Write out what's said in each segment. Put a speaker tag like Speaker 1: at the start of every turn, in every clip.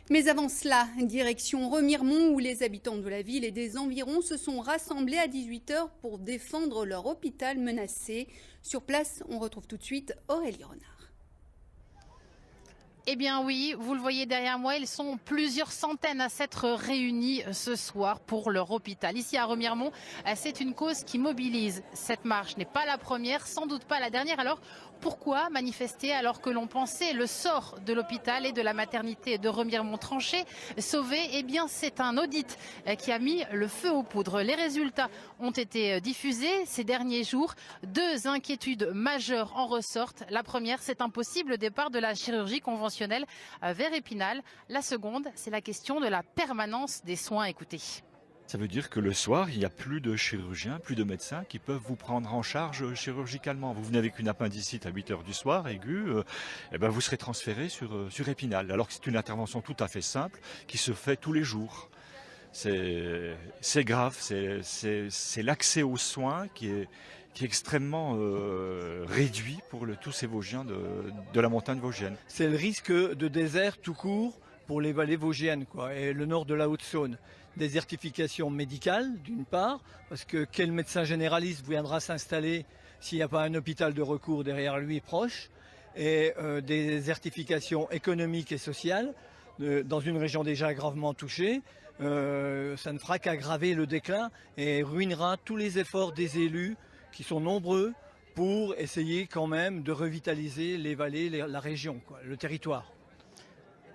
Speaker 1: Mais avant cela, direction Remiremont où les habitants de la ville et des environs se sont rassemblés à 18 h pour défendre leur hôpital menacé. Sur place, on retrouve tout de suite Aurélie Renard.
Speaker 2: Eh bien oui, vous le voyez derrière moi, ils sont plusieurs centaines à s'être réunis ce soir pour leur hôpital. Ici à Remiremont, c'est une cause qui mobilise. Cette marche n'est pas la première, sans doute pas la dernière. Alors pourquoi manifester alors que l'on pensait le sort de l'hôpital et de la maternité de Remiremont tranché, sauvé? Eh bien c'est un audit qui a mis le feu aux poudres. Les résultats ont été diffusés ces derniers jours. Deux inquiétudes majeures en ressortent. La première, c'est un possible départ de la chirurgie conventionnelle vers Épinal. La seconde, c'est la question de la permanence des soins. Écoutez.
Speaker 3: Ça veut dire que le soir, il n'y a plus de chirurgiens, plus de médecins qui peuvent vous prendre en charge chirurgicalement. Vous venez avec une appendicite à 8 h du soir, aiguë, et ben vous serez transféré sur Épinal. Alors que c'est une intervention tout à fait simple qui se fait tous les jours. C'est grave, c'est l'accès aux soins qui est extrêmement réduit pour tous ces Vosgiens de la montagne vosgienne.
Speaker 4: C'est le risque de désert tout court pour les vallées vosgiennes et le nord de la Haute-Saône. Désertification médicale d'une part, parce que quel médecin généraliste viendra s'installer s'il n'y a pas un hôpital de recours derrière lui proche, et désertification économique et sociale dans une région déjà gravement touchée. Ça ne fera qu'aggraver le déclin et ruinera tous les efforts des élus qui sont nombreux pour essayer quand même de revitaliser les vallées, la région, le territoire.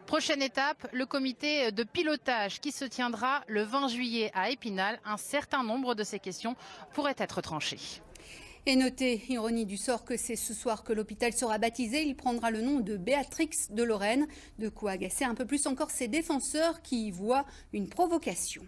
Speaker 2: Prochaine étape, le comité de pilotage qui se tiendra le 20 juillet à Épinal. Un certain nombre de ces questions pourraient être tranchées.
Speaker 1: Et notez, ironie du sort, que c'est ce soir que l'hôpital sera baptisé. Il prendra le nom de Béatrix de Lorraine. De quoi agacer un peu plus encore ses défenseurs qui y voient une provocation.